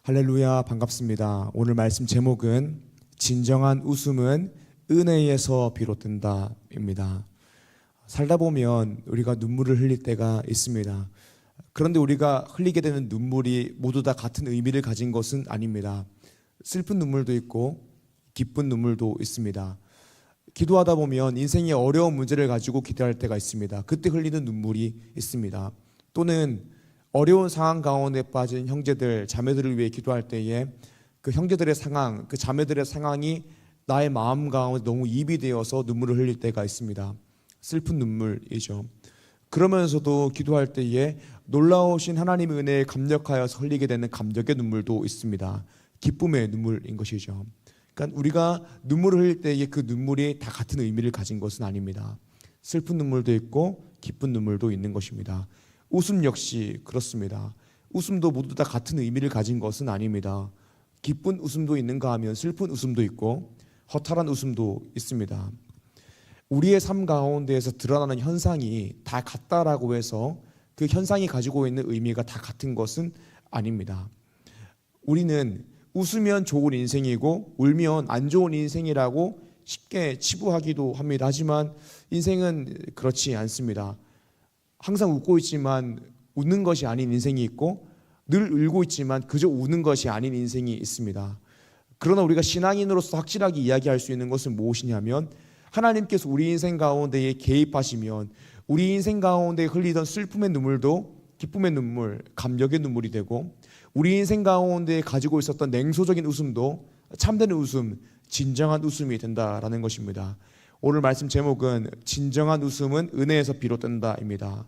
할렐루야, 반갑습니다. 오늘 말씀 제목은 진정한 웃음은 은혜에서 비롯된다 입니다. 살다 보면 우리가 눈물을 흘릴 때가 있습니다. 그런데 우리가 흘리게 되는 눈물이 모두 다 같은 의미를 가진 것은 아닙니다. 슬픈 눈물도 있고 기쁜 눈물도 있습니다. 기도하다 보면 인생의 어려운 문제를 가지고 기도할 때가 있습니다. 그때 흘리는 눈물이 있습니다. 또는 어려운 상황 가운데 빠진 형제들, 자매들을 위해 기도할 때에 그 형제들의 상황, 그 자매들의 상황이 나의 마음 가운데 너무 입이 되어서 눈물을 흘릴 때가 있습니다. 슬픈 눈물이죠. 그러면서도 기도할 때에 놀라우신 하나님의 은혜에 감격하여서 흘리게 되는 감격의 눈물도 있습니다. 기쁨의 눈물인 것이죠. 그러니까 우리가 눈물을 흘릴 때에 그 눈물이 다 같은 의미를 가진 것은 아닙니다. 슬픈 눈물도 있고 기쁜 눈물도 있는 것입니다. 웃음 역시 그렇습니다. 웃음도 모두 다 같은 의미를 가진 것은 아닙니다. 기쁜 웃음도 있는가 하면 슬픈 웃음도 있고 허탈한 웃음도 있습니다. 우리의 삶 가운데에서 드러나는 현상이 다 같다라고 해서 그 현상이 가지고 있는 의미가 다 같은 것은 아닙니다. 우리는 웃으면 좋은 인생이고 울면 안 좋은 인생이라고 쉽게 치부하기도 합니다. 하지만 인생은 그렇지 않습니다. 항상 웃고 있지만 웃는 것이 아닌 인생이 있고 늘 울고 있지만 그저 우는 것이 아닌 인생이 있습니다. 그러나 우리가 신앙인으로서 확실하게 이야기할 수 있는 것은 무엇이냐면 하나님께서 우리 인생 가운데에 개입하시면 우리 인생 가운데 흘리던 슬픔의 눈물도 기쁨의 눈물, 감격의 눈물이 되고 우리 인생 가운데 가지고 있었던 냉소적인 웃음도 참된 웃음, 진정한 웃음이 된다라는 것입니다. 오늘 말씀 제목은 진정한 웃음은 은혜에서 비롯된다입니다.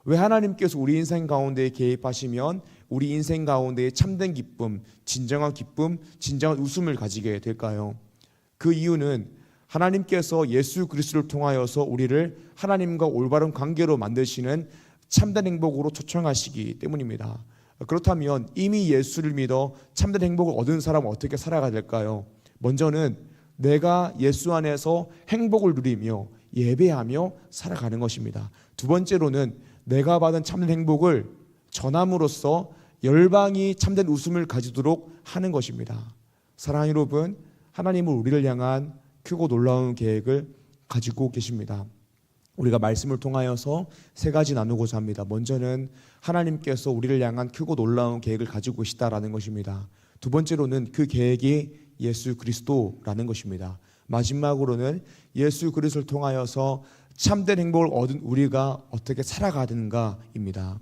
왜 하나님께서 우리 인생 가운데 개입하시면 우리 인생 가운데 참된 기쁨, 진정한 웃음을 가지게 될까요? 그 이유는 하나님께서 예수 그리스도를 통하여서 우리를 하나님과 올바른 관계로 만드시는 참된 행복으로 초청하시기 때문입니다. 그렇다면 이미 예수를 믿어 참된 행복을 얻은 사람은 어떻게 살아가야 될까요? 먼저는 내가 예수 안에서 행복을 누리며 예배하며 살아가는 것입니다. 두 번째로는 내가 받은 참된 행복을 전함으로써 열방이 참된 웃음을 가지도록 하는 것입니다. 사랑하는 여러분, 하나님은 우리를 향한 크고 놀라운 계획을 가지고 계십니다. 우리가 말씀을 통하여서 세 가지 나누고자 합니다. 먼저는 하나님께서 우리를 향한 크고 놀라운 계획을 가지고 계시다라는 것입니다. 두 번째로는 그 계획이 예수 그리스도라는 것입니다. 마지막으로는 예수 그리스도를 통하여서 참된 행복을 얻은 우리가 어떻게 살아가야 되는가입니다.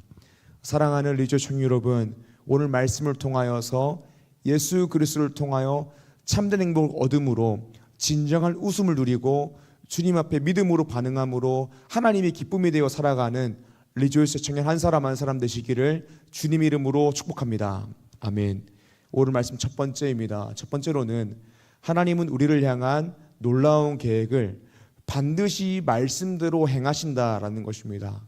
사랑하는 리조 청년 여러분, 오늘 말씀을 통하여서 예수 그리스도를 통하여 참된 행복을 얻음으로 진정한 웃음을 누리고 주님 앞에 믿음으로 반응함으로 하나님의 기쁨이 되어 살아가는 리조이스 청년 한 사람 한 사람 되시기를 주님 이름으로 축복합니다. 아멘. 오늘 말씀 첫 번째입니다. 첫 번째로는 하나님은 우리를 향한 놀라운 계획을 반드시 말씀대로 행하신다라는 것입니다.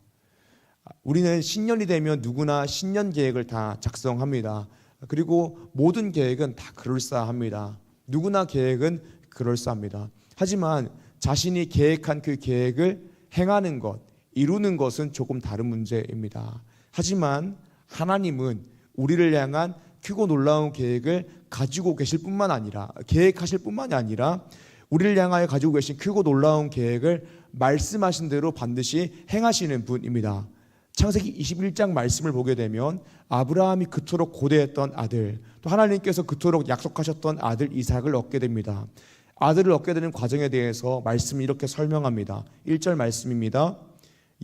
우리는 신년이 되면 누구나 신년 계획을 다 작성합니다. 그리고 모든 계획은 다 그럴싸합니다. 누구나 계획은 그럴싸합니다. 하지만 자신이 계획한 그 계획을 행하는 것, 이루는 것은 조금 다른 문제입니다. 하지만 하나님은 우리를 향한 크고 놀라운 계획을 가지고 계실 뿐만 아니라 계획하실 뿐만이 아니라 우리를 향하여 가지고 계신 크고 놀라운 계획을 말씀하신 대로 반드시 행하시는 분입니다. 창세기 21장 말씀을 보게 되면 아브라함이 그토록 고대했던 아들, 또 하나님께서 그토록 약속하셨던 아들 이삭을 얻게 됩니다. 아들을 얻게 되는 과정에 대해서 말씀이 이렇게 설명합니다. 1절 말씀입니다.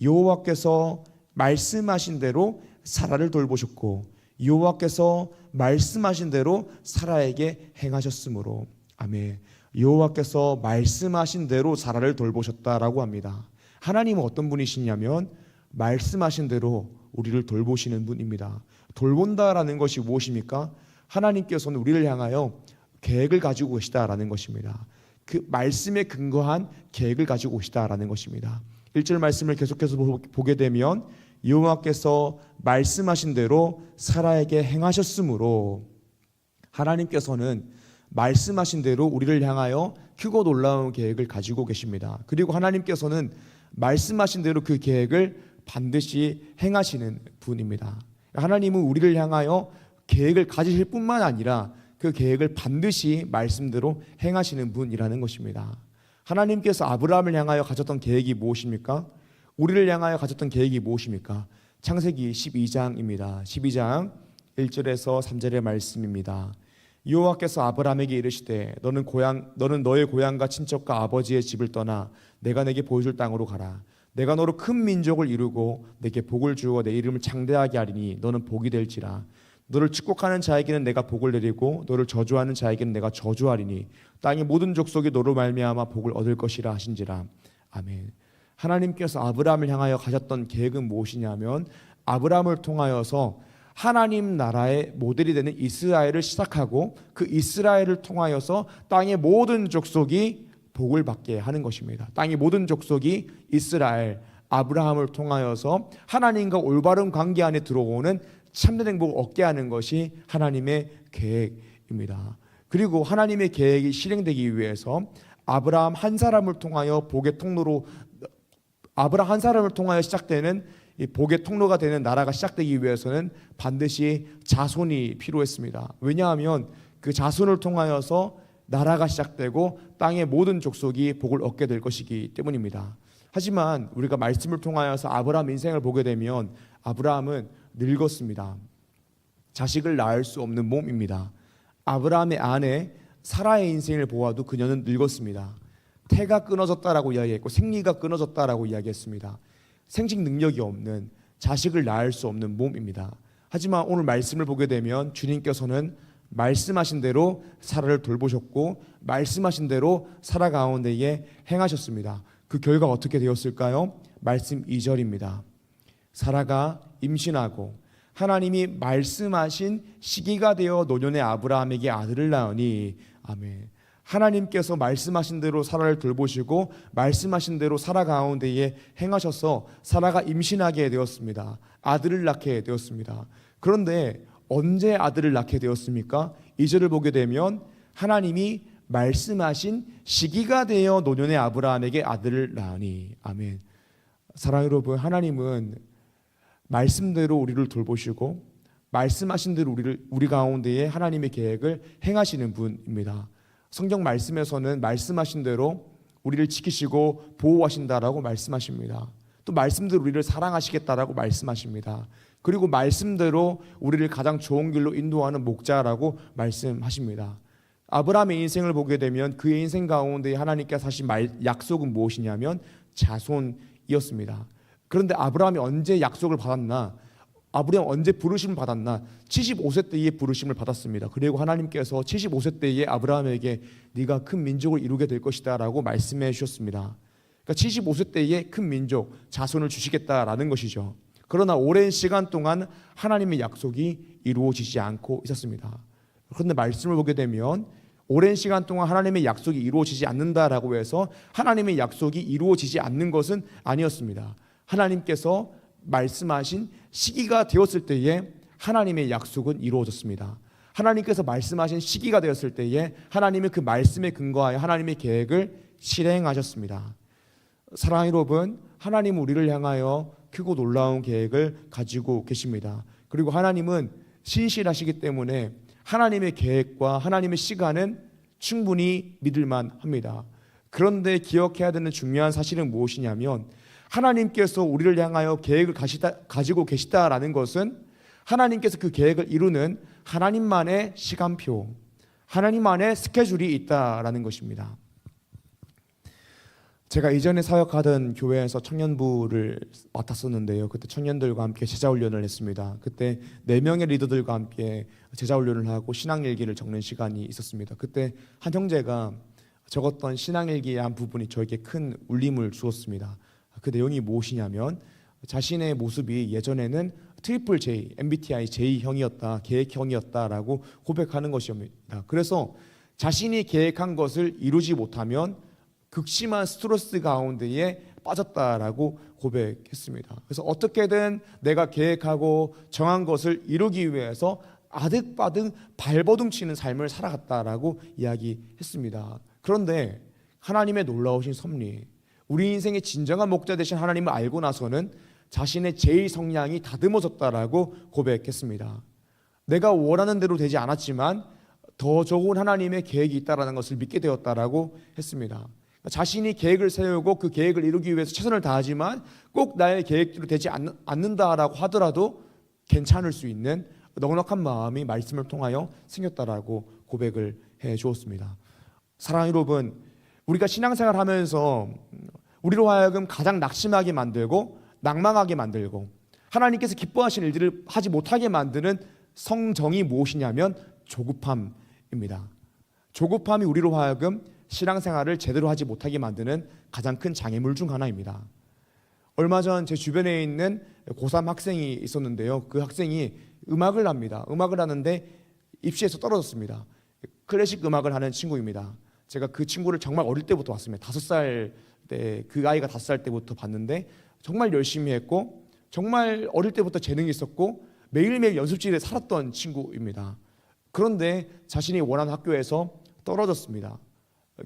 여호와께서 말씀하신 대로 사라를 돌보셨고 여호와께서 말씀하신 대로 사라에게 행하셨으므로. 아멘. 여호와께서 말씀하신 대로 사라를 돌보셨다라고 합니다. 하나님은 어떤 분이시냐면 말씀하신 대로 우리를 돌보시는 분입니다. 돌본다라는 것이 무엇입니까? 하나님께서는 우리를 향하여 계획을 가지고 계시다라는 것입니다. 그 말씀에 근거한 계획을 가지고 계시다라는 것입니다. 1절 말씀을 계속해서 보게 되면 여호와께서 말씀하신 대로 사라에게 행하셨으므로 하나님께서는 말씀하신 대로 우리를 향하여 크고 놀라운 계획을 가지고 계십니다. 그리고 하나님께서는 말씀하신 대로 그 계획을 반드시 행하시는 분입니다. 하나님은 우리를 향하여 계획을 가지실 뿐만 아니라 그 계획을 반드시 말씀대로 행하시는 분이라는 것입니다. 하나님께서 아브라함을 향하여 가졌던 계획이 무엇입니까? 우리를 향하여 가졌던 계획이 무엇입니까? 창세기 12장입니다. 12장 1절에서 3절의 말씀입니다. 여호와께서 아브라함에게 이르시되 너는 너의 고향과 친척과 아버지의 집을 떠나 내가 내게 보여줄 땅으로 가라. 내가 너로 큰 민족을 이루고 내게 복을 주어 내 이름을 장대하게 하리니 너는 복이 될지라. 너를 축복하는 자에게는 내가 복을 내리고 너를 저주하는 자에게는 내가 저주하리니 땅의 모든 족속이 너로 말미암아 복을 얻을 것이라 하신지라. 아멘. 하나님께서 아브라함을 향하여 가졌던 계획은 무엇이냐면 아브라함을 통하여서 하나님 나라의 모델이 되는 이스라엘을 시작하고 그 이스라엘을 통하여서 땅의 모든 족속이 복을 받게 하는 것입니다. 땅의 모든 족속이 이스라엘, 아브라함을 통하여서 하나님과 올바른 관계 안에 들어오는 참된 행복을 얻게 하는 것이 하나님의 계획입니다. 그리고 하나님의 계획이 실행되기 위해서 아브라함 한 사람을 통하여 복의 통로로 아브라함 한 사람을 통하여 시작되는 이 복의 통로가 되는 나라가 시작되기 위해서는 반드시 자손이 필요했습니다. 왜냐하면 그 자손을 통하여서 나라가 시작되고 땅의 모든 족속이 복을 얻게 될 것이기 때문입니다. 하지만 우리가 말씀을 통하여서 아브라함 인생을 보게 되면 아브라함은 늙었습니다. 자식을 낳을 수 없는 몸입니다. 아브라함의 아내 사라의 인생을 보아도 그녀는 늙었습니다. 태가 끊어졌다라고 이야기했고 생리가 끊어졌다라고 이야기했습니다. 생식 능력이 없는, 자식을 낳을 수 없는 몸입니다. 하지만 오늘 말씀을 보게 되면 주님께서는 말씀하신 대로 사라를 돌보셨고 말씀하신 대로 사라 가운데에 행하셨습니다. 그 결과가 어떻게 되었을까요? 말씀 2절입니다. 사라가 임신하고 하나님이 말씀하신 시기가 되어 노년의 아브라함에게 아들을 낳으니 아멘. 하나님께서 말씀하신 대로 사라를 돌보시고 말씀하신 대로 사라 가운데에 행하셔서 사라가 임신하게 되었습니다. 아들을 낳게 되었습니다. 그런데 언제 아들을 낳게 되었습니까? 2절을 보게 되면 하나님이 말씀하신 시기가 되어 노년의 아브라함에게 아들을 낳으니 아멘. 사랑하는 여러분, 하나님은 말씀대로 우리를 돌보시고 말씀하신 대로 우리 가운데에 하나님의 계획을 행하시는 분입니다. 성경 말씀에서는 말씀하신 대로 우리를 지키시고 보호하신다라고 말씀하십니다. 또 말씀대로 우리를 사랑하시겠다라고 말씀하십니다. 그리고 말씀대로 우리를 가장 좋은 길로 인도하는 목자라고 말씀하십니다. 아브라함의 인생을 보게 되면 그의 인생 가운데 하나님께서 하신 약속은 무엇이냐면 자손이었습니다. 그런데 아브라함이 언제 약속을 받았나? 아브라함 언제 부르심을 받았나? 75세 때에 부르심을 받았습니다. 그리고 하나님께서 75세 때에 아브라함에게 네가 큰 민족을 이루게 될 것이다 라고 말씀해 주셨습니다. 그러니까 75세 때에 큰 민족, 자손을 주시겠다라는 것이죠. 그러나 오랜 시간 동안 하나님의 약속이 이루어지지 않고 있었습니다. 그런데 말씀을 보게 되면 오랜 시간 동안 하나님의 약속이 이루어지지 않는다라고 해서 하나님의 약속이 이루어지지 않는 것은 아니었습니다. 하나님께서 말씀하신 시기가 되었을 때에 하나님의 약속은 이루어졌습니다. 하나님께서 말씀하신 시기가 되었을 때에 하나님은 그 말씀에 근거하여 하나님의 계획을 실행하셨습니다. 사랑하는 여러분, 하나님은 우리를 향하여 크고 놀라운 계획을 가지고 계십니다. 그리고 하나님은 신실하시기 때문에 하나님의 계획과 하나님의 시간은 충분히 믿을만 합니다. 그런데 기억해야 되는 중요한 사실은 무엇이냐면 하나님께서 우리를 향하여 계획을 가지고 계시다라는 것은 하나님께서 그 계획을 이루는 하나님만의 시간표, 하나님만의 스케줄이 있다라는 것입니다. 제가 이전에 사역하던 교회에서 청년부를 맡았었는데요. 그때 청년들과 함께 제자훈련을 했습니다. 그때 4명의 리더들과 함께 제자훈련을 하고 신앙일기를 적는 시간이 있었습니다. 그때 한 형제가 적었던 신앙일기의 한 부분이 저에게 큰 울림을 주었습니다. 그 내용이 무엇이냐면 자신의 모습이 예전에는 트리플 J, MBTI J형이었다, 계획형이었다라고 고백하는 것입니다. 그래서 자신이 계획한 것을 이루지 못하면 극심한 스트레스 가운데에 빠졌다라고 고백했습니다. 그래서 어떻게든 내가 계획하고 정한 것을 이루기 위해서 아득바득 발버둥 치는 삶을 살아갔다라고 이야기했습니다. 그런데 하나님의 놀라우신 섭리, 우리 인생의 진정한 목자 되신 하나님을 알고 나서는 자신의 제2 성향이 다듬어졌다라고 고백했습니다. 내가 원하는 대로 되지 않았지만 더 좋은 하나님의 계획이 있다라는 것을 믿게 되었다라고 했습니다. 자신이 계획을 세우고 그 계획을 이루기 위해서 최선을 다하지만 꼭 나의 계획대로 되지 않는다라고 하더라도 괜찮을 수 있는 넉넉한 마음이 말씀을 통하여 생겼다라고 고백을 해 주었습니다. 사랑하는 여러분, 우리가 신앙생활 하면서 우리로 하여금 가장 낙심하게 만들고 낭망하게 만들고 하나님께서 기뻐하시는 일들을 하지 못하게 만드는 성정이 무엇이냐면 조급함입니다. 조급함이 우리로 하여금 신앙생활을 제대로 하지 못하게 만드는 가장 큰 장애물 중 하나입니다. 얼마 전 제 주변에 있는 고3 학생이 있었는데요. 그 학생이 음악을 합니다. 음악을 하는데 입시에서 떨어졌습니다. 클래식 음악을 하는 친구입니다. 제가 그 친구를 정말 어릴 때부터 봤습니다. 5살 때, 그 아이가 5살 때부터 봤는데 정말 열심히 했고 정말 어릴 때부터 재능이 있었고 매일매일 연습실에 살았던 친구입니다. 그런데 자신이 원하는 학교에서 떨어졌습니다.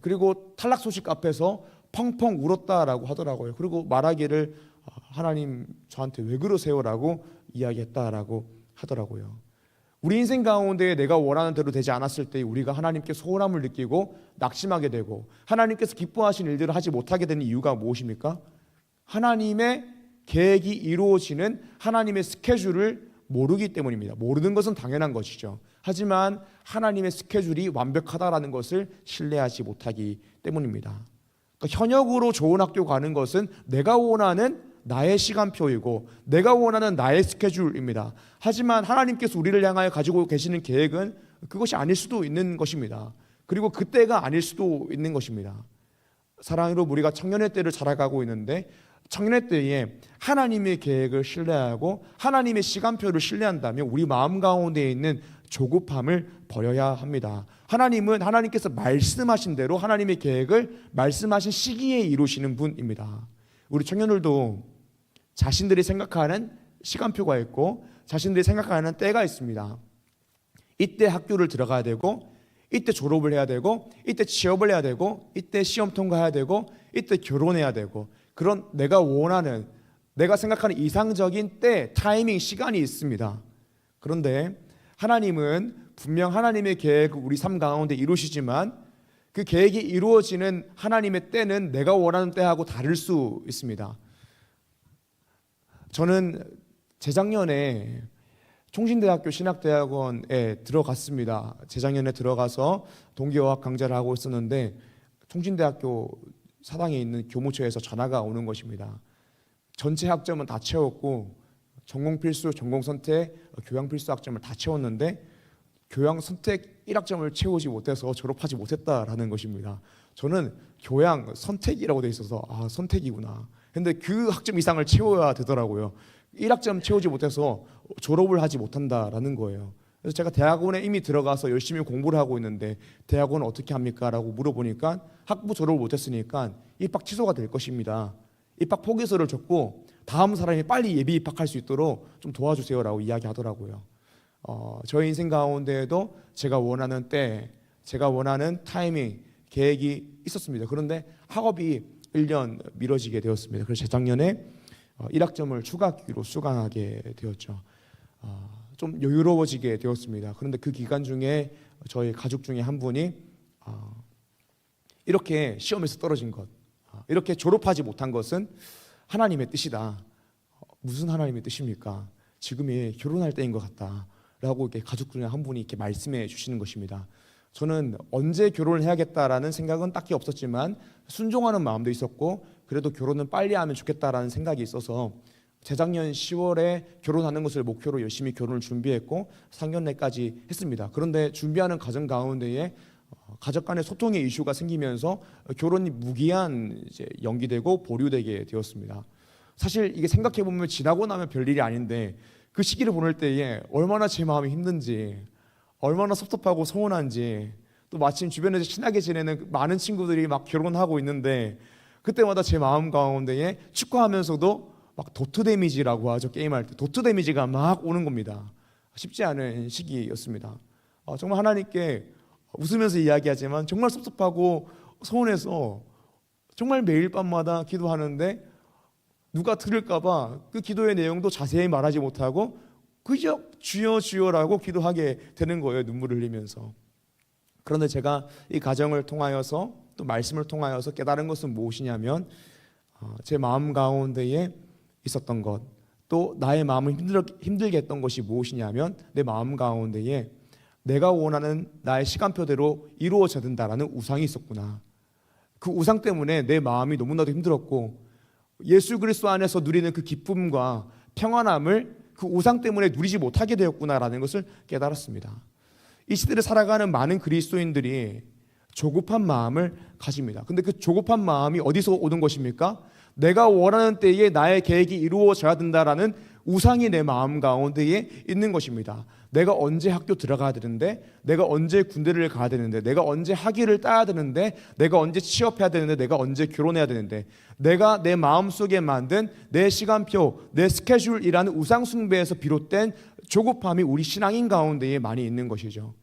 그리고 탈락 소식 앞에서 펑펑 울었다라고 하더라고요. 그리고 말하기를 하나님 저한테 왜 그러세요라고 이야기했다라고 하더라고요. 우리 인생 가운데 내가 원하는 대로 되지 않았을 때 우리가 하나님께 소홀함을 느끼고 낙심하게 되고 하나님께서 기뻐하신 일들을 하지 못하게 되는 이유가 무엇입니까? 하나님의 계획이 이루어지는 하나님의 스케줄을 모르기 때문입니다. 모르는 것은 당연한 것이죠. 하지만 하나님의 스케줄이 완벽하다라는 것을 신뢰하지 못하기 때문입니다. 그러니까 현역으로 좋은 학교 가는 것은 내가 원하는 나의 시간표이고 내가 원하는 나의 스케줄입니다. 하지만 하나님께서 우리를 향하여 가지고 계시는 계획은 그것이 아닐 수도 있는 것입니다. 그리고 그때가 아닐 수도 있는 것입니다. 사랑으로 우리가 청년의 때를 살아가고 있는데 청년의 때에 하나님의 계획을 신뢰하고 하나님의 시간표를 신뢰한다면 우리 마음 가운데 있는 조급함을 버려야 합니다. 하나님은 하나님께서 말씀하신 대로 하나님의 계획을 말씀하신 시기에 이루시는 분입니다. 우리 청년들도 자신들이 생각하는 시간표가 있고 자신들이 생각하는 때가 있습니다. 이때 학교를 들어가야 되고 이때 졸업을 해야 되고 이때 취업을 해야 되고 이때 시험 통과해야 되고 이때 결혼해야 되고 그런 내가 원하는 내가 생각하는 이상적인 때 타이밍 시간이 있습니다. 그런데 하나님은 분명 하나님의 계획을 우리 삶 가운데 이루시지만 그 계획이 이루어지는 하나님의 때는 내가 원하는 때하고 다를 수 있습니다. 저는 재작년에 총신대학교 신학대학원에 들어갔습니다. 재작년에 들어가서 동기어학 강좌를 하고 있었는데 총신대학교 사당에 있는 교무처에서 전화가 오는 것입니다. 전체 학점은 다 채웠고 전공 필수, 전공 선택, 교양 필수 학점을 다 채웠는데 교양 선택 1학점을 채우지 못해서 졸업하지 못했다라는 것입니다. 저는 교양 선택이라고 돼 있어서 선택이구나. 근데 그 학점 이상을 채워야 되더라고요. 1학점 채우지 못해서 졸업을 하지 못한다라는 거예요. 그래서 제가 대학원에 이미 들어가서 열심히 공부를 하고 있는데 대학원은 어떻게 합니까? 라고 물어보니까 학부 졸업을 못했으니까 입학 취소가 될 것입니다. 입학 포기서를 줬고 다음 사람이 빨리 예비 입학할 수 있도록 좀 도와주세요라고 이야기하더라고요. 저의 인생 가운데에도 제가 원하는 때, 제가 원하는 타이밍, 계획이 있었습니다. 그런데 학업이 1년 미뤄지게 되었습니다. 그래서 재작년에 1학점을 추가 학기로 수강하게 되었죠. 좀 여유로워지게 되었습니다. 그런데 그 기간 중에 저희 가족 중에 한 분이 이렇게 시험에서 떨어진 것, 이렇게 졸업하지 못한 것은 하나님의 뜻이다. 무슨 하나님의 뜻입니까? 지금이 결혼할 때인 것 같다. 라고 이렇게 가족 중에 한 분이 이렇게 말씀해 주시는 것입니다. 저는 언제 결혼을 해야겠다라는 생각은 딱히 없었지만 순종하는 마음도 있었고 그래도 결혼은 빨리 하면 좋겠다라는 생각이 있어서 재작년 10월에 결혼하는 것을 목표로 열심히 결혼을 준비했고 상견례까지 했습니다. 그런데 준비하는 과정 가운데에 가족 간의 소통의 이슈가 생기면서 결혼이 무기한 이제 연기되고 보류되게 되었습니다. 사실 이게 생각해 보면 지나고 나면 별일이 아닌데 그 시기를 보낼 때에 얼마나 제 마음이 힘든지, 얼마나 섭섭하고 서운한지, 또 마침 주변에서 친하게 지내는 많은 친구들이 막 결혼하고 있는데 그때마다 제 마음 가운데에 축하하면서도 막 도트 데미지라고 하죠. 게임할 때 도트 데미지가 막 오는 겁니다. 쉽지 않은 시기였습니다. 정말 하나님께 웃으면서 이야기하지만 정말 섭섭하고 서운해서 정말 매일 밤마다 기도하는데 누가 들을까 봐 그 기도의 내용도 자세히 말하지 못하고 그저 주여 주여라고 기도하게 되는 거예요. 눈물을 흘리면서. 그런데 제가 이 가정을 통하여서 또 말씀을 통하여서 깨달은 것은 무엇이냐면 제 마음 가운데에 있었던 것, 또 나의 마음을 힘들게 했던 것이 무엇이냐면 내 마음 가운데에 내가 원하는 나의 시간표대로 이루어져야 된다라는 우상이 있었구나. 그 우상 때문에 내 마음이 너무나도 힘들었고 예수 그리스도 안에서 누리는 그 기쁨과 평안함을 그 우상 때문에 누리지 못하게 되었구나라는 것을 깨달았습니다. 이 시대를 살아가는 많은 그리스도인들이 조급한 마음을 가집니다. 근데 그 조급한 마음이 어디서 오는 것입니까? 내가 원하는 때에 나의 계획이 이루어져야 된다라는 우상이 내 마음 가운데에 있는 것입니다. 내가 언제 학교 들어가야 되는데, 내가 언제 군대를 가야 되는데, 내가 언제 학위를 따야 되는데, 내가 언제 취업해야 되는데, 내가 언제 결혼해야 되는데, 내가 내 마음속에 만든 내 시간표, 내 스케줄이라는 우상 숭배에서 비롯된 조급함이 우리 신앙인 가운데에 많이 있는 것이죠.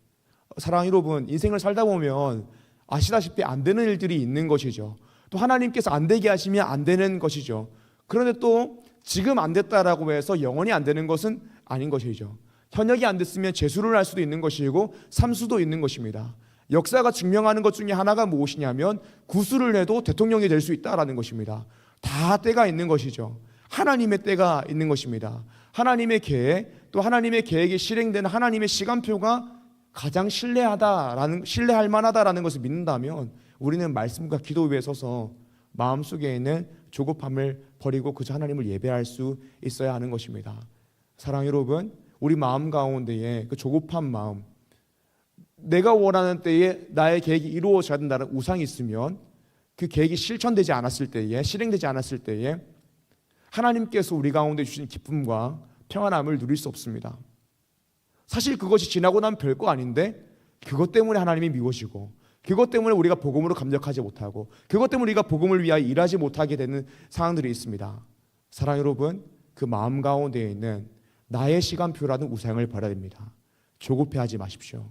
사랑하는 여러분, 인생을 살다 보면 아시다시피 안 되는 일들이 있는 것이죠. 또 하나님께서 안 되게 하시면 안 되는 것이죠. 그런데 또 지금 안 됐다라고 해서 영원히 안 되는 것은 아닌 것이죠. 현역이 안 됐으면 재수를 할 수도 있는 것이고 삼수도 있는 것입니다. 역사가 증명하는 것 중에 하나가 무엇이냐면 구수를 해도 대통령이 될 수 있다라는 것입니다. 다 때가 있는 것이죠. 하나님의 때가 있는 것입니다. 하나님의 계획, 또 하나님의 계획이 실행되는 하나님의 시간표가 가장 신뢰할 만하다라는 것을 믿는다면 우리는 말씀과 기도 위에 서서 마음속에 있는 조급함을 버리고 그저 하나님을 예배할 수 있어야 하는 것입니다. 사랑하는 여러분, 우리 마음 가운데에 그 조급한 마음, 내가 원하는 때에 나의 계획이 이루어져야 된다는 우상이 있으면 그 계획이 실천되지 않았을 때에, 실행되지 않았을 때에 하나님께서 우리 가운데 주신 기쁨과 평안함을 누릴 수 없습니다. 사실 그것이 지나고 나면 별거 아닌데 그것 때문에 하나님이 미워지고, 그것 때문에 우리가 복음으로 감격하지 못하고, 그것 때문에 우리가 복음을 위하여 일하지 못하게 되는 상황들이 있습니다. 사랑하는 여러분, 그 마음 가운데에 있는 나의 시간표라는 우상을 버려야 됩니다. 조급해하지 마십시오.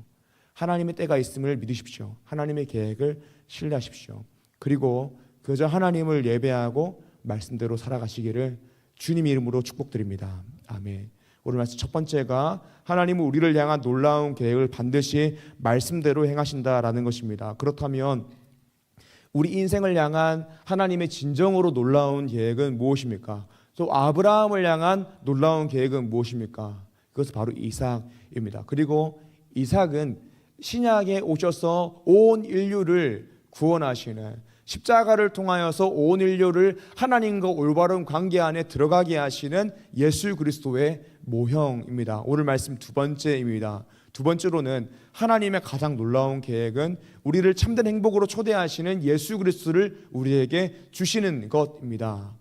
하나님의 때가 있음을 믿으십시오. 하나님의 계획을 신뢰하십시오. 그리고 그저 하나님을 예배하고 말씀대로 살아가시기를 주님 이름으로 축복드립니다. 아멘. 오늘 말씀 첫 번째가 하나님은 우리를 향한 놀라운 계획을 반드시 말씀대로 행하신다라는 것입니다. 그렇다면 우리 인생을 향한 하나님의 진정으로 놀라운 계획은 무엇입니까? 또 아브라함을 향한 놀라운 계획은 무엇입니까? 그것은 바로 이삭입니다. 그리고 이삭은 신약에 오셔서 온 인류를 구원하시는, 십자가를 통하여서 온 인류를 하나님과 올바른 관계 안에 들어가게 하시는 예수 그리스도의 모형입니다. 오늘 말씀 두 번째입니다. 두 번째로는 하나님의 가장 놀라운 계획은 우리를 참된 행복으로 초대하시는 예수 그리스도를 우리에게 주시는 것입니다.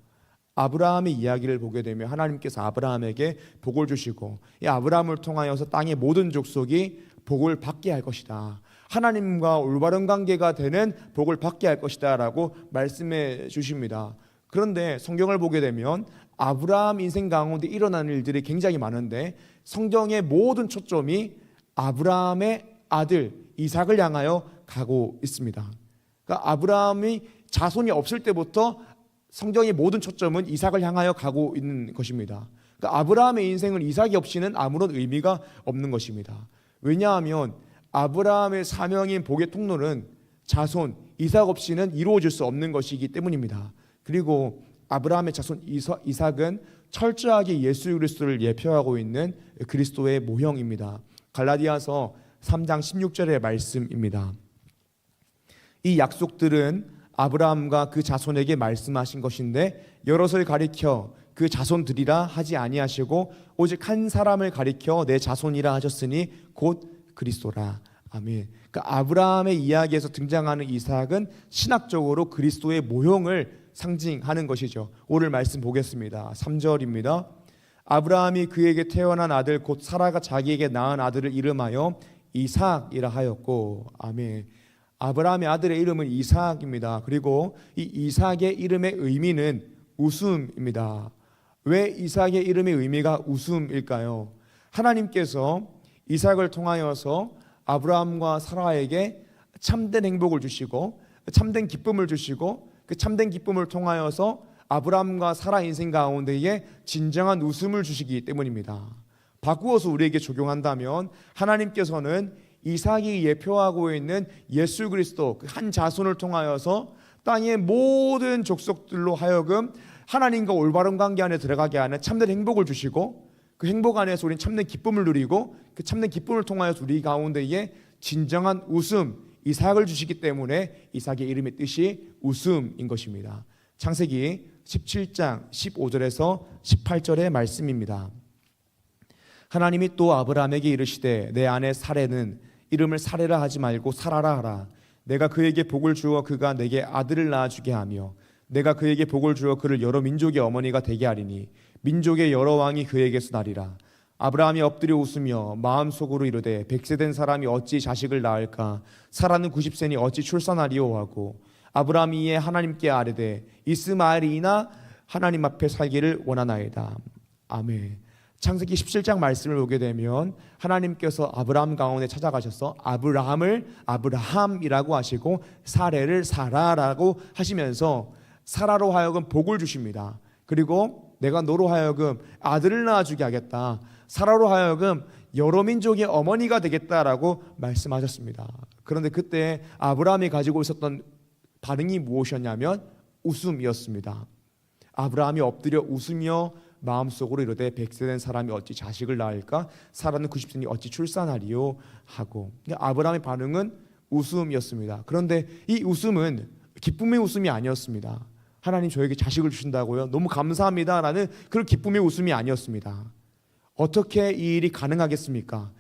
아브라함의 이야기를 보게 되면 하나님께서 아브라함에게 복을 주시고, 이 아브라함을 통하여서 땅의 모든 족속이 복을 받게 할 것이다, 하나님과 올바른 관계가 되는 복을 받게 할 것이다 라고 말씀해 주십니다. 그런데 성경을 보게 되면 아브라함 인생 가운데 일어나는 일들이 굉장히 많은데 성경의 모든 초점이 아브라함의 아들 이삭을 향하여 가고 있습니다. 그러니까 아브라함이 자손이 없을 때부터 성경의 모든 초점은 이삭을 향하여 가고 있는 것입니다. 그러니까 아브라함의 인생은 이삭이 없이는 아무런 의미가 없는 것입니다. 왜냐하면 아브라함의 사명인 복의 통로는 자손 이삭 없이는 이루어질 수 없는 것이기 때문입니다. 그리고 아브라함의 자손 이삭은 철저하게 예수 그리스도를 예표하고 있는 그리스도의 모형입니다. 갈라디아서 3장 16절의 말씀입니다. 이 약속들은 아브라함과 그 자손에게 말씀하신 것인데 여럿을 가리켜 그 자손들이라 하지 아니하시고 오직 한 사람을 가리켜 내 자손이라 하셨으니 곧 그리스도라. 아멘. 그러니까 아브라함의 이야기에서 등장하는 이삭은 신학적으로 그리스도의 모형을 상징하는 것이죠. 오늘 말씀 보겠습니다. 3절입니다. 아브라함이 그에게 태어난 아들 곧 사라가 자기에게 낳은 아들을 이름하여 이삭이라 하였고, 아멘. 아브라함의 아들의 이름은 이삭입니다. 그리고 이 이삭의 이름의 의미는 웃음입니다. 왜 이삭의 이름의 의미가 웃음일까요? 하나님께서 이삭을 통하여서 아브라함과 사라에게 참된 행복을 주시고 참된 기쁨을 주시고 그 참된 기쁨을 통하여서 아브라함과 사라 인생 가운데에 진정한 웃음을 주시기 때문입니다. 바꾸어서 우리에게 적용한다면 하나님께서는 이삭이 예표하고 있는 예수 그리스도 그 한 자손을 통하여서 땅의 모든 족속들로 하여금 하나님과 올바른 관계 안에 들어가게 하는 참된 행복을 주시고, 그 행복 안에서 우리는 참된 기쁨을 누리고, 그 참된 기쁨을 통하여서 우리 가운데에 진정한 웃음, 이삭을 주시기 때문에 이삭의 이름의 뜻이 웃음인 것입니다. 창세기 17장 15절에서 18절의 말씀입니다. 하나님이 또 아브라함에게 이르시되 내 아내 사레는 이름을 사레라 하지 말고 사라라 하라. 내가 그에게 복을 주어 그가 내게 아들을 낳아주게 하며 내가 그에게 복을 주어 그를 여러 민족의 어머니가 되게 하리니 민족의 여러 왕이 그에게서 나리라. 아브라함이 엎드려 웃으며 마음속으로 이르되 100세 된 사람이 어찌 자식을 낳을까? 사라는 90세니 어찌 출산하리오 하고 아브라함이 이에 하나님께 아뢰되 이스마엘이나 하나님 앞에 살기를 원하나이다. 아멘. 창세기 17장 말씀을 보게 되면 하나님께서 아브라함 가운데 찾아가셔서 아브라함을 아브라함이라고 하시고 사레를 사라라고 하시면서 사라로 하여금 복을 주십니다. 그리고 내가 너로 하여금 아들을 낳아주게 하겠다. 사라로 하여금 여러 민족의 어머니가 되겠다라고 말씀하셨습니다. 그런데 그때 아브라함이 가지고 있었던 반응이 무엇이었냐면 웃음이었습니다. 아브라함이 엎드려 웃으며 마음속으로 이르되 100세 된 사람이 어찌 자식을 낳을까? 사라는 90세니 어찌 출산하리요? 하고 아브라함의 반응은 웃음이었습니다. 그런데 이 웃음은 기쁨의 웃음이 아니었습니다. 하나님 저에게 자식을 주신다고요? 너무 감사합니다 라는 그런 기쁨의 웃음이 아니었습니다. 어떻게 이 일이 가능하겠습니까?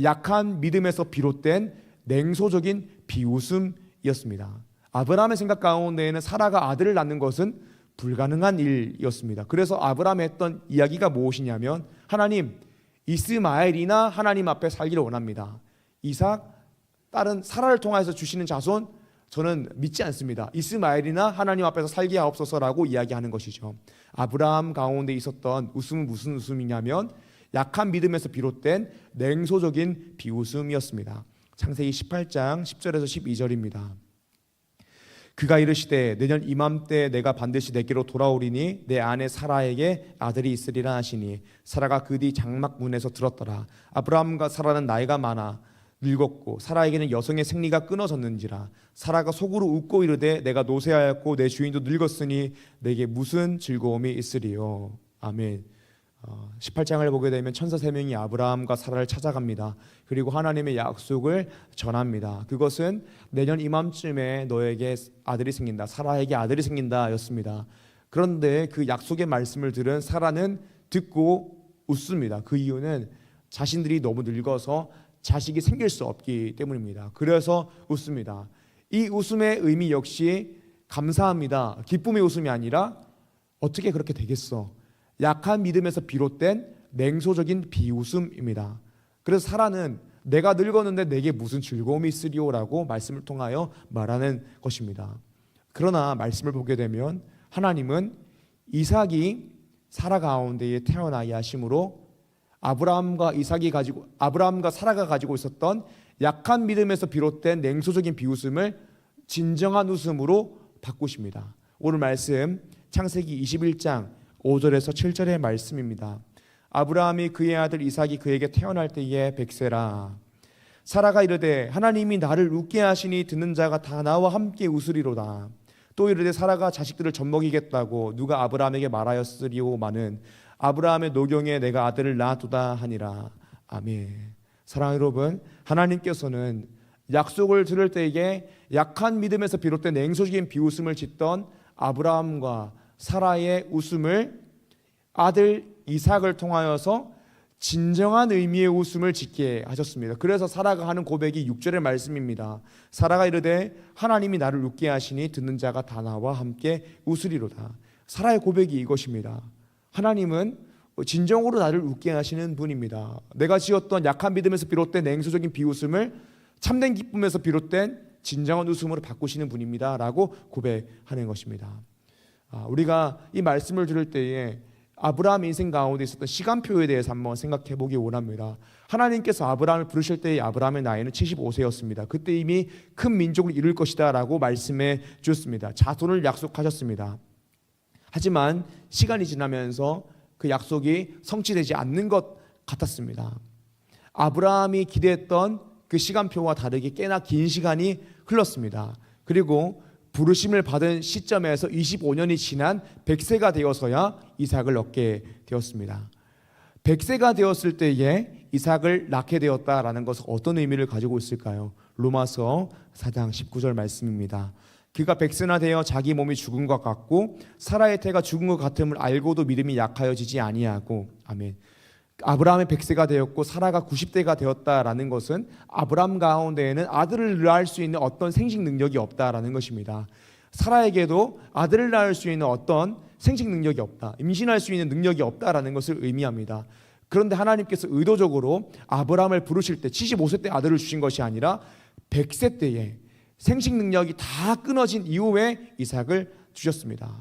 약한 믿음에서 비롯된 냉소적인 비웃음이었습니다. 아브라함의 생각 가운데에는 사라가 아들을 낳는 것은 불가능한 일이었습니다. 그래서 아브라함이 했던 이야기가 무엇이냐면 하나님 이스마엘이나 하나님 앞에 살기를 원합니다. 이삭 딸은 사라를 통해서 주시는 자손 저는 믿지 않습니다. 이스마엘이나 하나님 앞에서 살게 하옵소서라고 이야기하는 것이죠. 아브라함 가운데 있었던 웃음은 무슨 웃음이냐면 약한 믿음에서 비롯된 냉소적인 비웃음이었습니다. 창세기 18장 10절에서 12절입니다. 그가 이르시되 내년 이맘때 내가 반드시 내게로 돌아오리니 내 아내 사라에게 아들이 있으리라 하시니 사라가 그 뒤 장막 문에서 들었더라. 아브라함과 사라는 나이가 많아 늙었고 사라에게는 여성의 생리가 끊어졌는지라. 사라가 속으로 웃고 이르되 내가 노쇠하였고 내 주인도 늙었으니 내게 무슨 즐거움이 있으리요. 아멘. 18장을 보게 되면 천사 3명이 아브라함과 사라를 찾아갑니다. 그리고 하나님의 약속을 전합니다. 그것은 내년 이맘쯤에 너에게 아들이 생긴다, 사라에게 아들이 생긴다 였습니다. 그런데 그 약속의 말씀을 들은 사라는 듣고 웃습니다. 그 이유는 자신들이 너무 늙어서 자식이 생길 수 없기 때문입니다. 그래서 웃습니다. 이 웃음의 의미 역시 감사합니다, 기쁨의 웃음이 아니라 어떻게 그렇게 되겠어, 약한 믿음에서 비롯된 냉소적인 비웃음입니다. 그래서 사라는 내가 늙었는데 내게 무슨 즐거움이 있으리오라고 말씀을 통하여 말하는 것입니다. 그러나 말씀을 보게 되면 하나님은 이삭이 사라 가운데에 태어나게 하심으로 아브라함과 사라가 가지고 있었던 약한 믿음에서 비롯된 냉소적인 비웃음을 진정한 웃음으로 바꾸십니다. 오늘 말씀 창세기 21장 5절에서 7절의 말씀입니다. 아브라함이 그의 아들 이삭이 그에게 태어날 때에 100세라. 사라가 이르되 하나님이 나를 웃게 하시니 듣는 자가 다 나와 함께 웃으리로다. 또 이르되 사라가 자식들을 젖먹이겠다고 누가 아브라함에게 말하였으리오마는 아브라함의 노경에 내가 아들을 낳았도다 하니라. 아멘. 사랑하는 여러분, 하나님께서는 약속을 들을 때에 약한 믿음에서 비롯된 냉소적인 비웃음을 짓던 아브라함과 사라의 웃음을 아들 이삭을 통하여서 진정한 의미의 웃음을 짓게 하셨습니다. 그래서 사라가 하는 고백이 6절의 말씀입니다. 사라가 이르되 하나님이 나를 웃게 하시니 듣는 자가 다 나와 함께 웃으리로다. 사라의 고백이 이것입니다. 하나님은 진정으로 나를 웃게 하시는 분입니다. 내가 지었던 약한 믿음에서 비롯된 냉소적인 비웃음을 참된 기쁨에서 비롯된 진정한 웃음으로 바꾸시는 분입니다 라고 고백하는 것입니다. 우리가 이 말씀을 들을 때에 아브라함 인생 가운데 있었던 시간표에 대해서 한번 생각해 보기 원합니다. 하나님께서 아브라함을 부르실 때의 아브라함의 나이는 75세였습니다. 그때 이미 큰 민족을 이룰 것이다 라고 말씀해 주셨습니다. 자손을 약속하셨습니다. 하지만 시간이 지나면서 그 약속이 성취되지 않는 것 같았습니다. 아브라함이 기대했던 그 시간표와 다르게 꽤나 긴 시간이 흘렀습니다. 그리고 부르심을 받은 시점에서 25년이 지난 100세가 되어서야 이삭을 얻게 되었습니다. 100세가 되었을 때에 이삭을 낳게 되었다라는 것은 어떤 의미를 가지고 있을까요? 로마서 4장 19절 말씀입니다. 그가 100세나 되어 자기 몸이 죽은 것 같고 사라의 태가 죽은 것 같음을 알고도 믿음이 약하여지지 아니하고. 아멘. 아브라함의 100세가 되었고 사라가 90세가 되었다라는 것은 아브라함 가운데에는 아들을 낳을 수 있는 어떤 생식 능력이 없다라는 것입니다. 사라에게도 아들을 낳을 수 있는 어떤 생식 능력이 없다, 임신할 수 있는 능력이 없다라는 것을 의미합니다. 그런데 하나님께서 의도적으로 아브라함을 부르실 때 75세 때 아들을 주신 것이 아니라 100세 때에 생식 능력이 다 끊어진 이후에 이삭을 주셨습니다.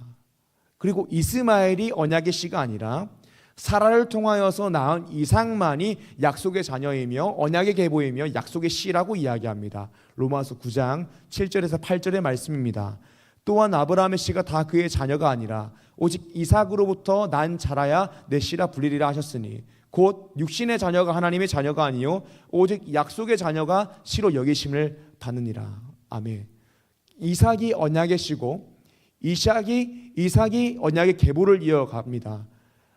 그리고 이스마엘이 언약의 씨가 아니라 사라를 통하여서 낳은 이삭만이 약속의 자녀이며 언약의 계보이며 약속의 씨라고 이야기합니다. 로마서 9장 7절에서 8절의 말씀입니다. 또한 아브라함의 씨가 다 그의 자녀가 아니라 오직 이삭으로부터 난 자라야 내 씨라 불리리라 하셨으니 곧 육신의 자녀가 하나님의 자녀가 아니요 오직 약속의 자녀가 씨로 여기심을 받느니라. 아멘. 이삭이 언약의 씨고 이삭이 언약의 계보를 이어갑니다.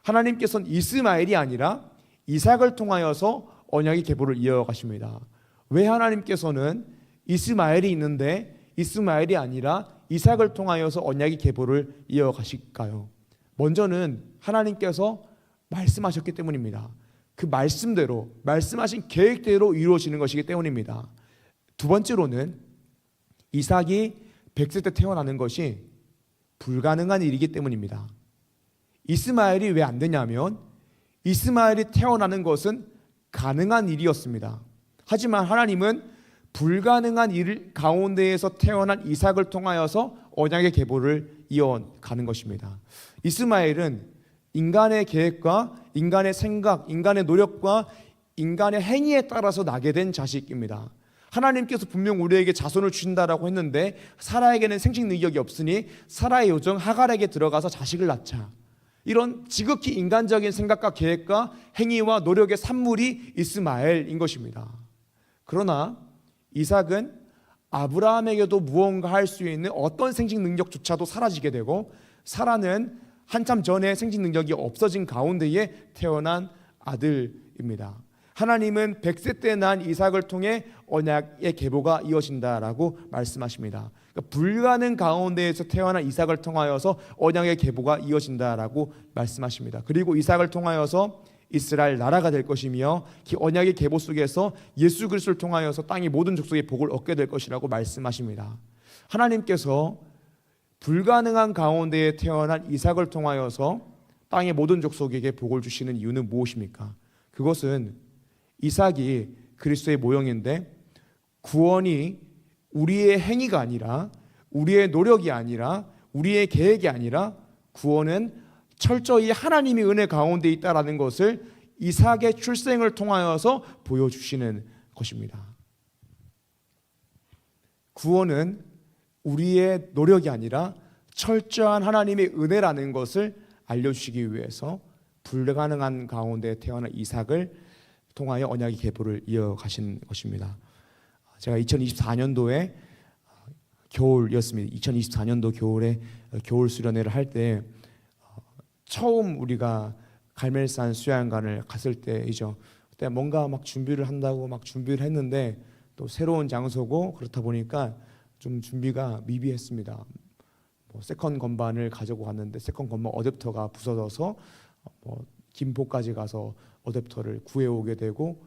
하나님께서는 이스마엘이 아니라 이삭을 통하여서 언약의 계보를 이어가십니다. 왜 하나님께서는 이스마엘이 있는데 이스마엘이 아니라 이삭을 통하여서 언약의 계보를 이어가실까요? 먼저는 하나님께서 말씀하셨기 때문입니다. 그 말씀대로 말씀하신 계획대로 이루어지는 것이기 때문입니다. 두 번째로는 이삭이 100세 때 태어나는 것이 불가능한 일이기 때문입니다. 이스마엘이 왜 안 되냐면 이스마엘이 태어나는 것은 가능한 일이었습니다. 하지만 하나님은 불가능한 일 가운데에서 태어난 이삭을 통하여서 언약의 계보를 이어가는 것입니다. 이스마엘은 인간의 계획과 인간의 생각, 인간의 노력과 인간의 행위에 따라서 나게 된 자식입니다. 하나님께서 분명 우리에게 자손을 주신다라고 했는데 사라에게는 생식 능력이 없으니 사라의 요정 하갈에게 들어가서 자식을 낳자. 이런 지극히 인간적인 생각과 계획과 행위와 노력의 산물이 이스마엘인 것입니다. 그러나 이삭은 아브라함에게도 무언가 할 수 있는 어떤 생식 능력조차도 사라지게 되고 사라는 한참 전에 생식 능력이 없어진 가운데에 태어난 아들입니다. 하나님은 100세 때 난 이삭을 통해 언약의 계보가 이어진다라고 말씀하십니다. 그러니까 불가능 가운데에서 태어난 이삭을 통하여서 언약의 계보가 이어진다라고 말씀하십니다. 그리고 이삭을 통하여서 이스라엘 나라가 될 것이며 그 언약의 계보 속에서 예수 그리스도를 통하여서 땅의 모든 족속의 복을 얻게 될 것이라고 말씀하십니다. 하나님께서 불가능한 가운데에 태어난 이삭을 통하여서 땅의 모든 족속에게 복을 주시는 이유는 무엇입니까? 그것은 이삭이 그리스도의 모형인데 구원이 우리의 행위가 아니라 우리의 노력이 아니라 우리의 계획이 아니라 구원은 철저히 하나님의 은혜 가운데 있다라는 것을 이삭의 출생을 통하여서 보여주시는 것입니다. 구원은 우리의 노력이 아니라 철저한 하나님의 은혜라는 것을 알려주시기 위해서 불가능한 가운데 태어난 이삭을 통하여 언약의 계보를 이어가신 것입니다. 제가 2024년도에 겨울이었습니다. 2024년도 겨울에 겨울 수련회를 할 때 처음 우리가 갈멜산 수양관을 갔을 때이죠. 그때 뭔가 막 준비를 한다고 막 준비를 했는데 또 새로운 장소고 그렇다 보니까 좀 준비가 미비했습니다. 세컨 건반을 가지고 갔는데 세컨 건반 어댑터가 부서져서 김포까지 가서 어댑터를 구해오게 되고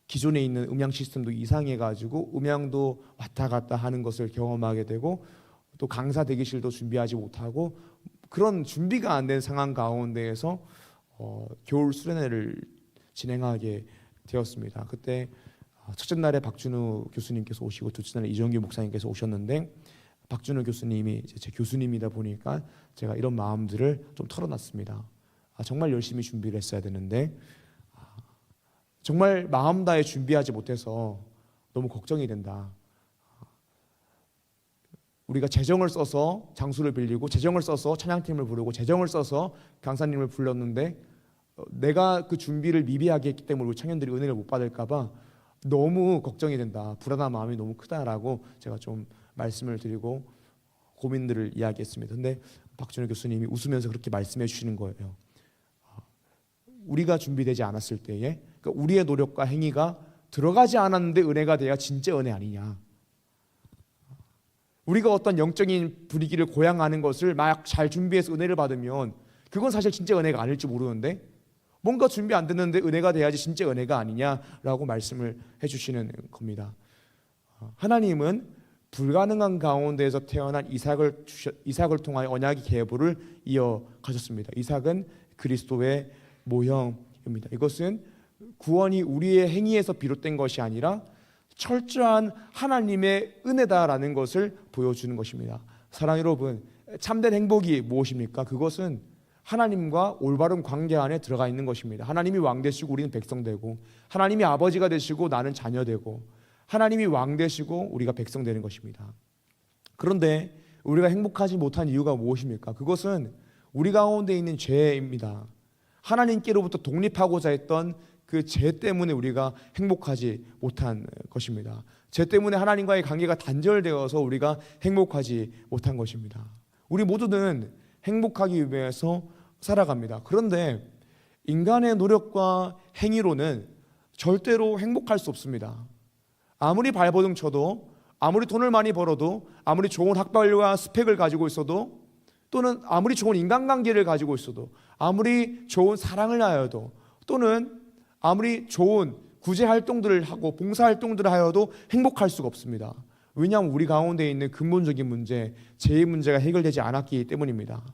기존에 있는 음향 시스템도 이상해가지고 음향도 왔다 갔다 하는 것을 경험하게 되고 또 강사 대기실도 준비하지 못하고 그런 준비가 안 된 상황 가운데에서 겨울 수련회를 진행하게 되었습니다. 그때 첫째 날에 박준우 교수님께서 오시고 둘째 날에 이정규 목사님께서 오셨는데 박준우 교수님이 제 교수님이다 보니까 제가 이런 마음들을 좀 털어놨습니다. 정말 열심히 준비를 했어야 되는데 정말 마음 다해 준비하지 못해서 너무 걱정이 된다. 우리가 재정을 써서 장소를 빌리고 재정을 써서 찬양팀을 부르고 재정을 써서 강사님을 불렀는데 내가 그 준비를 미비하게 했기 때문에 우리 청년들이 은혜를 못 받을까봐 너무 걱정이 된다, 불안한 마음이 너무 크다라고 제가 좀 말씀을 드리고 고민들을 이야기했습니다. 근데 박준호 교수님이 웃으면서 그렇게 말씀해 주시는 거예요. 우리가 준비되지 않았을 때에, 그러니까 우리의 노력과 행위가 들어가지 않았는데 은혜가 돼야 진짜 은혜 아니냐. 우리가 어떤 영적인 분위기를 고양하는 것을 막 잘 준비해서 은혜를 받으면 그건 사실 진짜 은혜가 아닐지 모르는데, 뭔가 준비 안 됐는데 은혜가 돼야지 진짜 은혜가 아니냐라고 말씀을 해주시는 겁니다. 하나님은 불가능한 가운데에서 태어난 이삭을 통하여 언약의 계보를 이어가셨습니다. 이삭은 그리스도의 모형입니다. 이것은 구원이 우리의 행위에서 비롯된 것이 아니라 철저한 하나님의 은혜다라는 것을 보여주는 것입니다. 사랑하는 여러분, 참된 행복이 무엇입니까? 그것은 하나님과 올바른 관계 안에 들어가 있는 것입니다. 하나님이 왕 되시고 우리는 백성 되고, 하나님이 아버지가 되시고 나는 자녀 되고, 하나님이 왕 되시고 우리가 백성 되는 것입니다. 그런데 우리가 행복하지 못한 이유가 무엇입니까? 그것은 우리 가운데 있는 죄입니다. 하나님께로부터 독립하고자 했던 그 죄 때문에 우리가 행복하지 못한 것입니다. 죄 때문에 하나님과의 관계가 단절되어서 우리가 행복하지 못한 것입니다. 우리 모두는 행복하기 위해서 살아갑니다. 그런데 인간의 노력과 행위로는 절대로 행복할 수 없습니다. 아무리 발버둥 쳐도, 아무리 돈을 많이 벌어도, 아무리 좋은 학벌과 스펙을 가지고 있어도, 또는 아무리 좋은 인간관계를 가지고 있어도, 아무리 좋은 사랑을 하여도, 또는 아무리 좋은 구제활동들을 하고 봉사활동들을 하여도 행복할 수가 없습니다. 왜냐하면 우리 가운데 있는 근본적인 문제, 죄의 문제가 해결되지 않았기 때문입니다.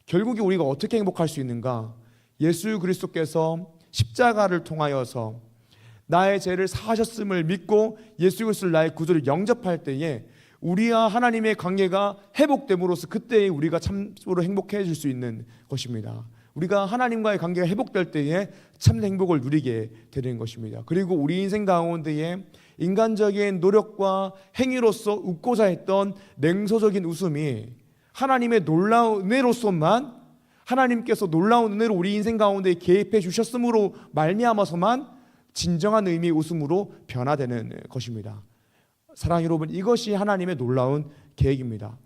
결국에 우리가 어떻게 행복할 수 있는가? 예수 그리스도께서 십자가를 통하여서 나의 죄를 사하셨음을 믿고 예수 그리스도를 나의 구주를 영접할 때에 우리와 하나님의 관계가 회복됨으로써 그때 우리가 참으로 행복해질 수 있는 것입니다. 우리가 하나님과의 관계가 회복될 때에 참 행복을 누리게 되는 것입니다. 그리고 우리 인생 가운데에 인간적인 노력과 행위로서 웃고자 했던 냉소적인 웃음이 하나님의 놀라운 은혜로서만, 하나님께서 놀라운 은혜로 우리 인생 가운데 개입해 주셨으므로 말미암아서만 진정한 의미의 웃음으로 변화되는 것입니다. 사랑하는 여러분, 이것이 하나님의 놀라운 계획입니다.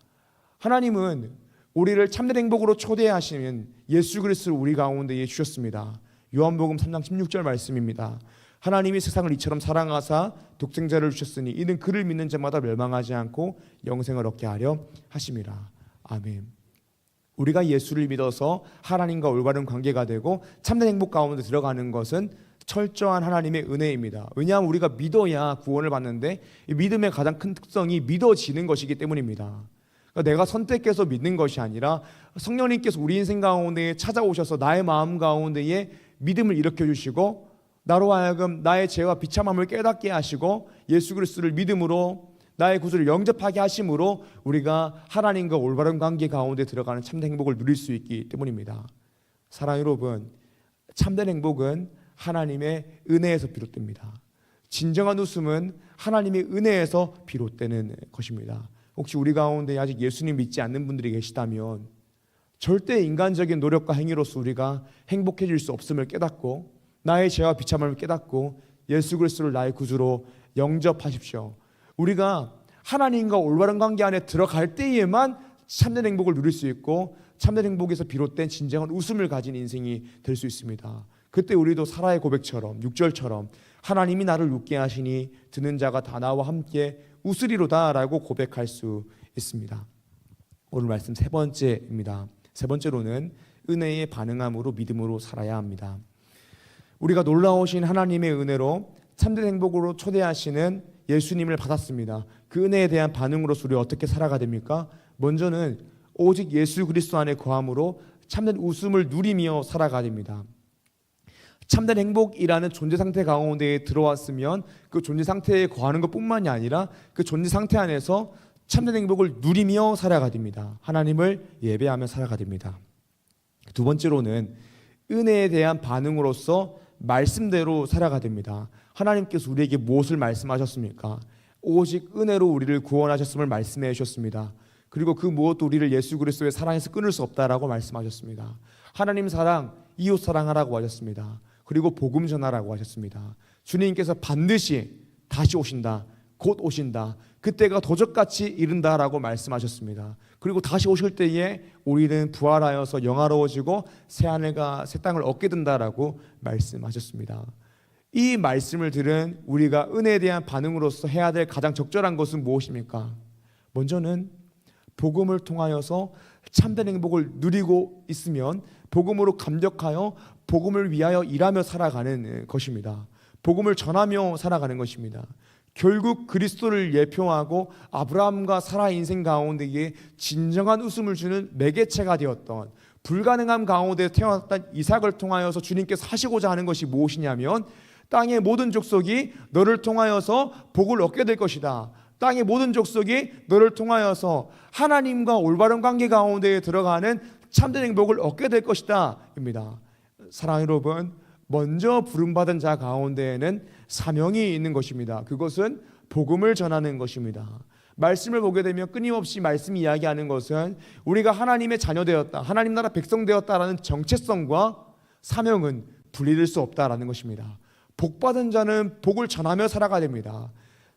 하나님은 우리를 참된 행복으로 초대하시는 예수 그리스도를 우리 가운데에 주셨습니다. 요한복음 3장 16절 말씀입니다. 하나님이 세상을 이처럼 사랑하사 독생자를 주셨으니 이는 그를 믿는 자마다 멸망하지 않고 영생을 얻게 하려 하심이라. 아멘. 우리가 예수를 믿어서 하나님과 올바른 관계가 되고 참된 행복 가운데 들어가는 것은 철저한 하나님의 은혜입니다. 왜냐하면 우리가 믿어야 구원을 받는데, 이 믿음의 가장 큰 특성이 믿어지는 것이기 때문입니다. 그러니까 내가 선택해서 믿는 것이 아니라 성령님께서 우리 인생 가운데 찾아오셔서 나의 마음 가운데에 믿음을 일으켜주시고 나로 하여금 나의 죄와 비참함을 깨닫게 하시고 예수 그리스도를 믿음으로 나의 구주를 영접하게 하심으로 우리가 하나님과 올바른 관계 가운데 들어가는 참된 행복을 누릴 수 있기 때문입니다. 사랑하는 여러분, 참된 행복은 하나님의 은혜에서 비롯됩니다. 진정한 웃음은 하나님의 은혜에서 비롯되는 것입니다. 혹시 우리 가운데 아직 예수님 믿지 않는 분들이 계시다면 절대 인간적인 노력과 행위로서 우리가 행복해질 수 없음을 깨닫고 나의 죄와 비참함을 깨닫고 예수 그리스도를 나의 구주로 영접하십시오. 우리가 하나님과 올바른 관계 안에 들어갈 때에만 참된 행복을 누릴 수 있고 참된 행복에서 비롯된 진정한 웃음을 가진 인생이 될 수 있습니다. 그때 우리도 사라의 고백처럼 6절처럼 하나님이 나를 웃게 하시니 듣는 자가 다 나와 함께 웃으리로다 라고 고백할 수 있습니다. 오늘 말씀 세 번째입니다. 세 번째로는 은혜에 반응함으로 믿음으로 살아야 합니다. 우리가 놀라우신 하나님의 은혜로 참된 행복으로 초대하시는 예수님을 받았습니다. 그 은혜에 대한 반응으로서 우리 어떻게 살아가야 됩니까? 먼저는 오직 예수 그리스도 안에 거함으로 참된 웃음을 누리며 살아가야 됩니다. 참된 행복이라는 존재 상태 가운데에 들어왔으면 그 존재 상태에 거하는 것뿐만이 아니라 그 존재 상태 안에서 참된 행복을 누리며 살아가야 됩니다. 하나님을 예배하며 살아가야 됩니다. 두 번째로는 은혜에 대한 반응으로서 말씀대로 살아가야 됩니다. 하나님께서 우리에게 무엇을 말씀하셨습니까? 오직 은혜로 우리를 구원하셨음을 말씀해 주셨습니다. 그리고 그 무엇도 우리를 예수 그리스도의 사랑에서 끊을 수 없다라고 말씀하셨습니다. 하나님 사랑, 이웃 사랑하라고 하셨습니다. 그리고 복음 전하라고 하셨습니다. 주님께서 반드시 다시 오신다, 곧 오신다, 그때가 도적같이 이른다라고 말씀하셨습니다. 그리고 다시 오실 때에 우리는 부활하여서 영화로워지고 새하늘과 새 땅을 얻게 된다라고 말씀하셨습니다. 이 말씀을 들은 우리가 은혜에 대한 반응으로서 해야 될 가장 적절한 것은 무엇입니까? 먼저는 복음을 통하여서 참된 행복을 누리고 있으면 복음으로 감격하여 복음을 위하여 일하며 살아가는 것입니다. 복음을 전하며 살아가는 것입니다. 결국 그리스도를 예표하고 아브라함과 사라 인생 가운데에 진정한 웃음을 주는 매개체가 되었던, 불가능한 가운데 태어났던 이삭을 통하여서 주님께서 하시고자 하는 것이 무엇이냐면 땅의 모든 족속이 너를 통하여서 복을 얻게 될 것이다. 땅의 모든 족속이 너를 통하여서 하나님과 올바른 관계 가운데에 들어가는 참된 행복을 얻게 될 것이다 입니다. 사랑하는 여러분, 먼저 부름받은 자 가운데에는 사명이 있는 것입니다. 그것은 복음을 전하는 것입니다. 말씀을 보게 되면 끊임없이 말씀이 이야기하는 것은 우리가 하나님의 자녀 되었다, 하나님 나라 백성 되었다라는 정체성과 사명은 분리될 수 없다라는 것입니다. 복받은 자는 복을 전하며 살아가야 됩니다.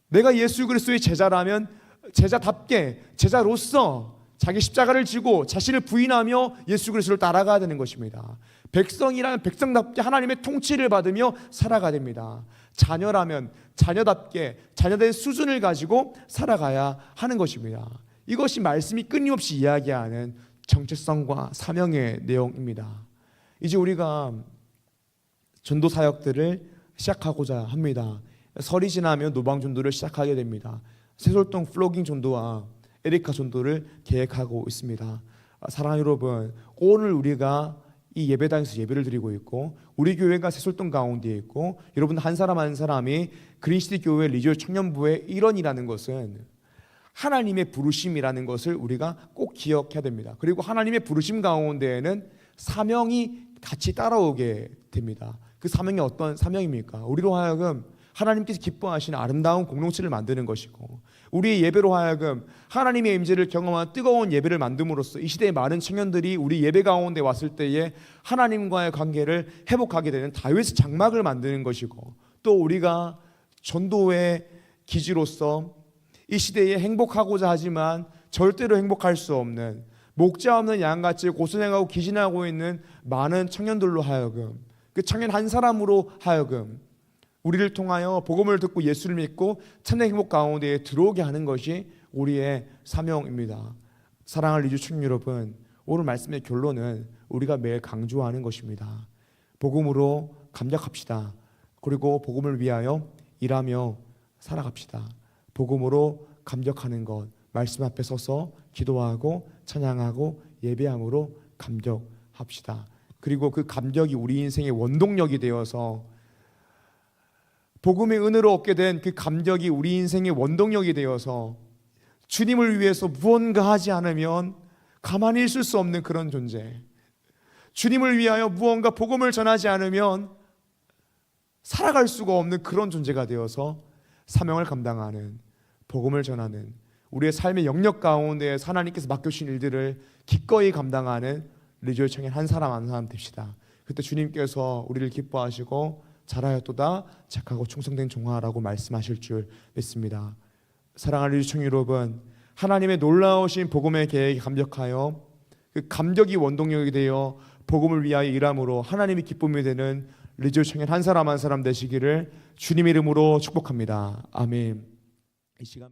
내가 예수 그리스도의 제자라면 제자답게, 제자로서 자기 십자가를 지고 자신을 부인하며 예수 그리스도를 따라가야 되는 것입니다. 백성이라면 백성답게 하나님의 통치를 받으며 살아가야 됩니다. 자녀라면 자녀답게 자녀된 수준을 가지고 살아가야 하는 것입니다. 이것이 말씀이 끊임없이 이야기하는 정체성과 사명의 내용입니다. 이제 우리가 전도 사역들을 시작하고자 합니다. 설이 지나면 노방전도를 시작하게 됩니다. 새솔동 플로깅 전도와 에리카 전도를 계획하고 있습니다. 사랑하는 여러분, 오늘 우리가 이 예배당에서 예배를 드리고 있고 우리 교회가 새솔동 가운데에 있고 여러분 한 사람 한 사람이 그린시티 교회 리지오 청년부의 일원이라는 것은 하나님의 부르심이라는 것을 우리가 꼭 기억해야 됩니다. 그리고 하나님의 부르심 가운데에는 사명이 같이 따라오게 됩니다. 그 사명이 어떤 사명입니까? 우리로 하여금 하나님께서 기뻐하시는 아름다운 공동체를 만드는 것이고, 우리의 예배로 하여금 하나님의 임재를 경험한 뜨거운 예배를 만듦으로써 이 시대의 많은 청년들이 우리 예배 가운데 왔을 때에 하나님과의 관계를 회복하게 되는 다윗의 장막을 만드는 것이고, 또 우리가 전도의 기지로서 이 시대에 행복하고자 하지만 절대로 행복할 수 없는 목자 없는 양같이 고순행하고 기진하고 있는 많은 청년들로 하여금, 그 청년 한 사람으로 하여금 우리를 통하여 복음을 듣고 예수를 믿고 참된 행복 가운데에 들어오게 하는 것이 우리의 사명입니다. 사랑하는 리주 청년 여러분, 오늘 말씀의 결론은 우리가 매일 강조하는 것입니다. 복음으로 감격합시다. 그리고 복음을 위하여 일하며 살아갑시다. 복음으로 감격하는 것, 말씀 앞에 서서 기도하고 찬양하고 예배함으로 감격합시다. 그리고 그 감격이 우리 인생의 원동력이 되어서 복음의 은혜로 얻게 된 그 감격이 우리 인생의 원동력이 되어서 주님을 위해서 무언가 하지 않으면 가만히 있을 수 없는 그런 존재, 주님을 위하여 무언가 복음을 전하지 않으면 살아갈 수가 없는 그런 존재가 되어서 사명을 감당하는, 복음을 전하는, 우리의 삶의 영역 가운데 하나님께서 맡겨주신 일들을 기꺼이 감당하는 리조의 청년 한 사람 한 사람 됩시다. 그때 주님께서 우리를 기뻐하시고 잘하였도다 착하고 충성된 종아라고 말씀하실 줄 믿습니다. 사랑하는 리조 청년 여러분, 하나님의 놀라우신 복음의 계획에 감격하여 그 감격이 원동력이 되어 복음을 위하여 일함으로 하나님의 기쁨이 되는 리조 청년 한 사람 한 사람 되시기를 주님의 이름으로 축복합니다. 아멘. 이 시간